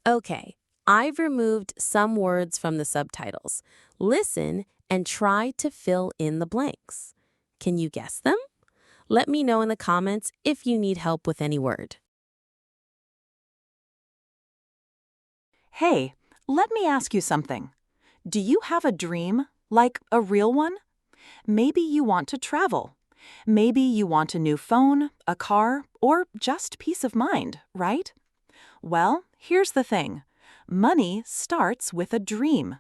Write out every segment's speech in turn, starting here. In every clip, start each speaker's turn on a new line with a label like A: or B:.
A: Okay, I've removed some words from the subtitles. Listen and try to fill in the blanks. Can you guess them? Let me know in the comments if you need help with any word.
B: Hey, let me ask you something. Do you have a dream, like a real one? Maybe you want to travel. Maybe you want a new phone, a car, or just peace of mind, right? Well, here's the thing. Money starts with a dream.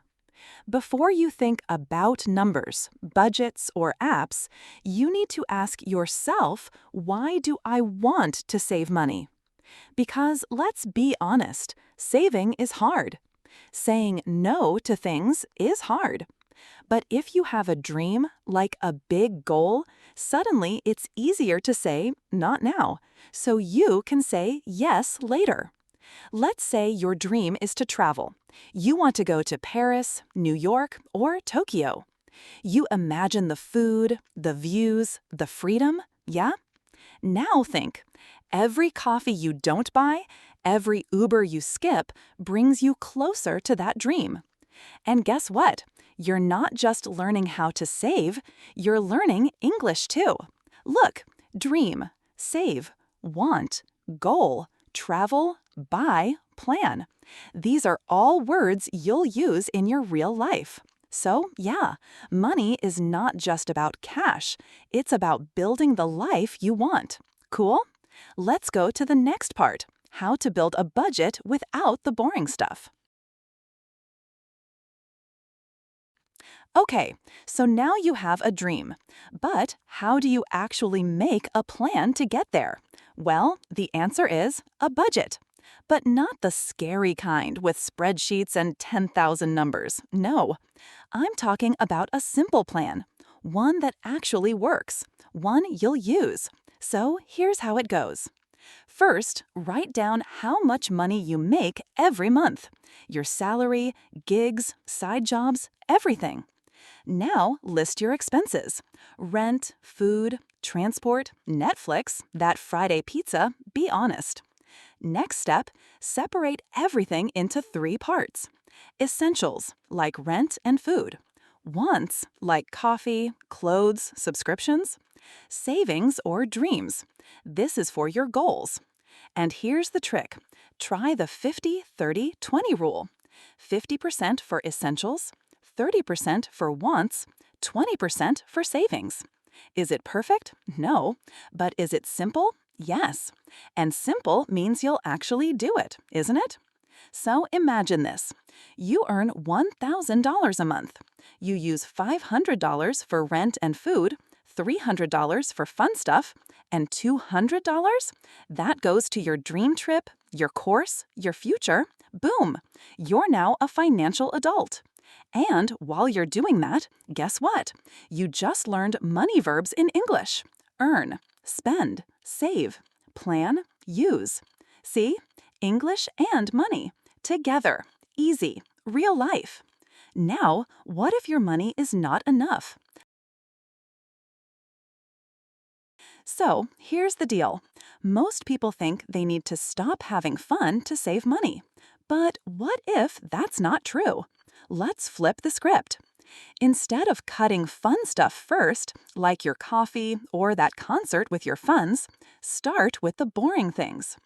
B: Before you think about numbers, budgets, or apps, you need to ask yourself, why do I want to save money? Because let's be honest, saving is hard. Saying no to things is hard. But if you have a dream, like a big goal, suddenly it's easier to say, not now, so you can say yes later. Let's say your dream is to travel. You want to go to Paris, New York, or Tokyo. You imagine the food, the views, the freedom, yeah? Now think, every coffee you don't buy, every Uber you skip, brings you closer to that dream. And guess what? You're not just learning how to save, you're learning English too. Look, dream, save, want, goal, travel, buy, plan. These are all words you'll use in your real life. So, yeah, money is not just about cash, it's about building the life you want. Cool? Let's go to the next part, how to build a budget without the boring stuff. Okay, so now you have a dream. But how do you actually make a plan to get there? Well, the answer is a budget. But not the scary kind with spreadsheets and 10,000 numbers. No, I'm talking about a simple plan. One that actually works. One you'll use. So here's how it goes. First, write down how much money you make every month. Your salary, gigs, side jobs, everything. Now, list your expenses. Rent, food, transport, Netflix, that Friday pizza, be honest. Next step, separate everything into 3 parts. Essentials, like rent and food. Wants, like coffee, clothes, subscriptions. Savings or dreams. This is for your goals. And here's the trick. Try the 50-30-20 rule. 50% for essentials, 30% for wants, 20% for savings. Is it perfect? No. But is it simple? Yes. And simple means you'll actually do it, isn't it? So imagine this. You earn $1,000 a month. You use $500 for rent and food, $300 for fun stuff, and $200? That goes to your dream trip, your course, your future. Boom! You're now a financial adult. And while you're doing that, guess what? You just learned money verbs in English. Earn, spend, save, plan, use. See? English and money. Together. Easy. Real life. Now, what if your money is not enough? So, here's the deal. Most people think they need to stop having fun to save money. But what if that's not true? Let's flip the script. Instead of cutting fun stuff first, like your coffee or that concert with your funds, start with the boring things.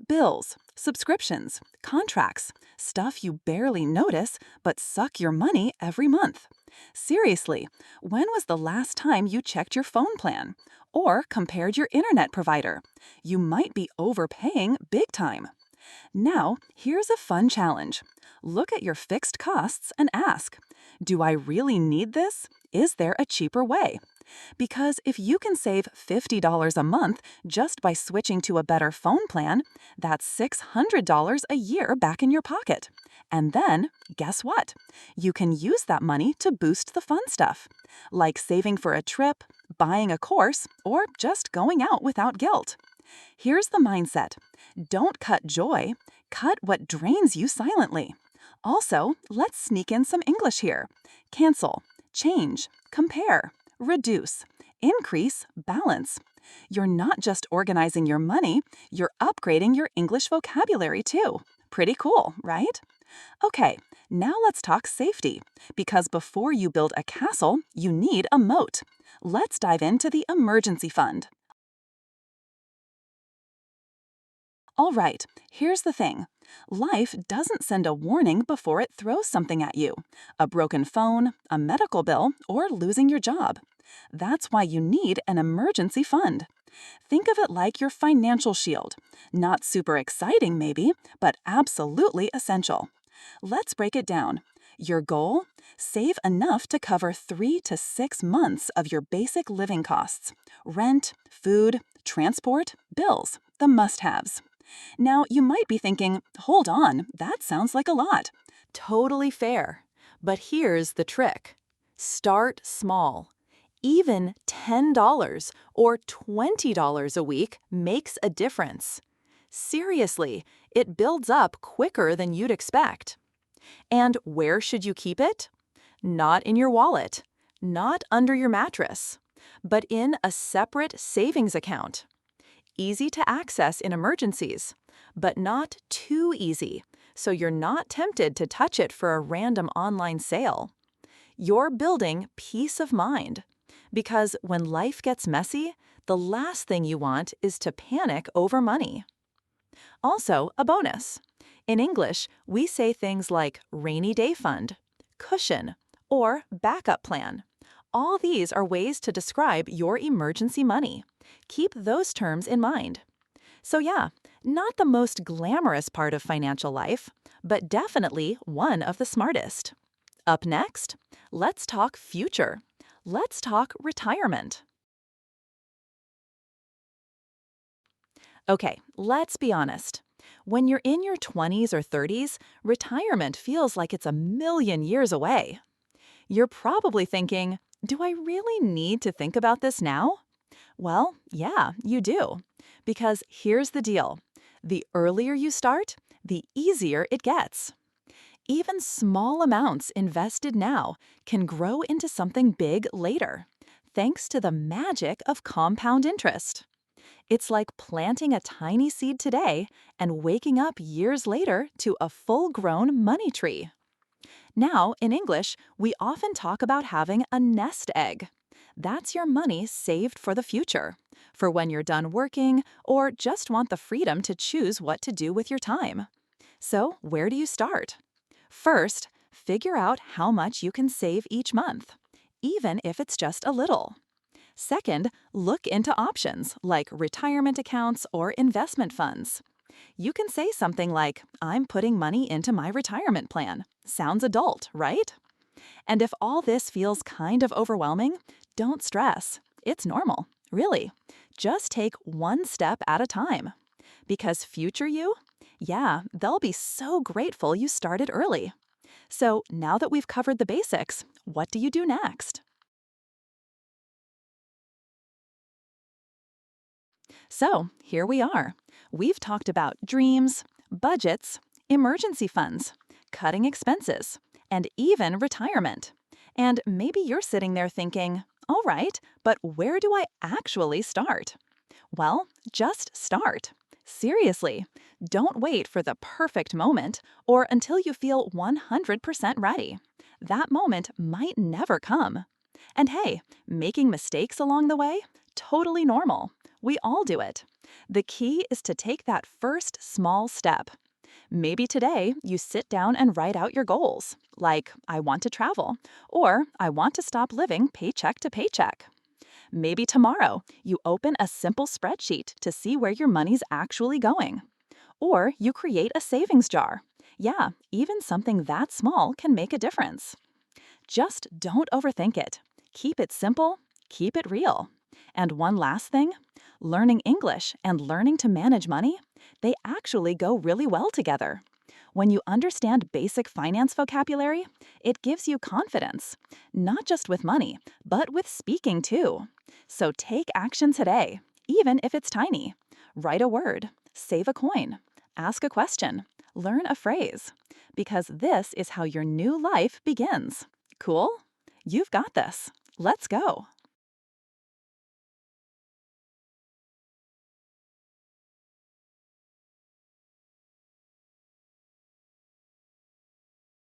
B: Bills, subscriptions, contracts, stuff you barely notice but suck your money every month. Seriously, when was the last time you checked your phone plan? Or compared your internet provider? You might be overpaying big time. Now, here's a fun challenge. Look at your fixed costs and ask, do I really need this? Is there a cheaper way? Because if you can save $50 a month just by switching to a better phone plan, that's $600 a year back in your pocket. And then, guess what? You can use that money to boost the fun stuff, like saving for a trip, buying a course, or just going out without guilt. Here's the mindset. Don't cut joy, cut what drains you silently. Also, let's sneak in some English here. Cancel, change, compare, reduce, increase, balance. You're not just organizing your money, you're upgrading your English vocabulary too. Pretty cool, right? Okay, now let's talk safety, because before you build a castle, you need a moat. Let's dive into the emergency fund. All right, here's the thing. Life doesn't send a warning before it throws something at you. A broken phone, a medical bill, or losing your job. That's why you need an emergency fund. Think of it like your financial shield. Not super exciting, maybe, but absolutely essential. Let's break it down. Your goal? Save enough to cover 3 to 6 months of your basic living costs. Rent, food, transport, bills, the must-haves. Now, you might be thinking, hold on, that sounds like a lot.
C: Totally fair. But here's the trick. Start small. Even $10 or $20 a week makes a difference. Seriously, it builds up quicker than you'd expect. And where should you keep it? Not in your wallet, not under your mattress, but in a separate savings account. Easy to access in emergencies, but not too easy, so you're not tempted to touch it for a random online sale. You're building peace of mind, because when life gets messy, the last thing you want is to panic over money. Also, a bonus. In English, we say things like rainy day fund, cushion, or backup plan. All these are ways to describe your emergency money. Keep those terms in mind. So yeah, not the most glamorous part of financial life, but definitely one of the smartest. Up next, let's talk future. Let's talk retirement. Okay, let's be honest. When you're in your 20s or 30s, retirement feels like it's a million years away. You're probably thinking, do I really need to think about this now? Well, yeah, you do. Because here's the deal. The earlier you start, the easier it gets. Even small amounts invested now can grow into something big later, thanks to the magic of compound interest. It's like planting a tiny seed today and waking up years later to a full-grown money tree. Now, in English, we often talk about having a nest egg. That's your money saved for the future, for when you're done working or just want the freedom to choose what to do with your time. So, where do you start? First, figure out how much you can save each month, even if it's just a little. Second, look into options like retirement accounts or investment funds. You can say something like, I'm putting money into my retirement plan. Sounds adult, right? And if all this feels kind of overwhelming, don't stress. It's normal, really. Just take one step at a time. Because future you, yeah, they'll be so grateful you started early. So now that we've covered the basics, what do you do next? So here we are. We've talked about dreams, budgets, emergency funds, cutting expenses, and even retirement. And maybe you're sitting there thinking, all right, but where do I actually start? Well, just start. Seriously, don't wait for the perfect moment or until you feel 100% ready. That moment might never come. And hey, making mistakes along the way? Totally normal. We all do it. The key is to take that first small step. Maybe today you sit down and write out your goals, like I want to travel, or I want to stop living paycheck to paycheck. Maybe tomorrow you open a simple spreadsheet to see where your money's actually going. Or you create a savings jar. Yeah, even something that small can make a difference. Just don't overthink it. Keep it simple, keep it real. And one last thing, learning English and learning to manage money, they actually go really well together. When you understand basic finance vocabulary, it gives you confidence, not just with money, but with speaking too. So take action today, even if it's tiny. Write a word, save a coin, ask a question, learn a phrase. Because this is how your new life begins. Cool? You've got this. Let's go.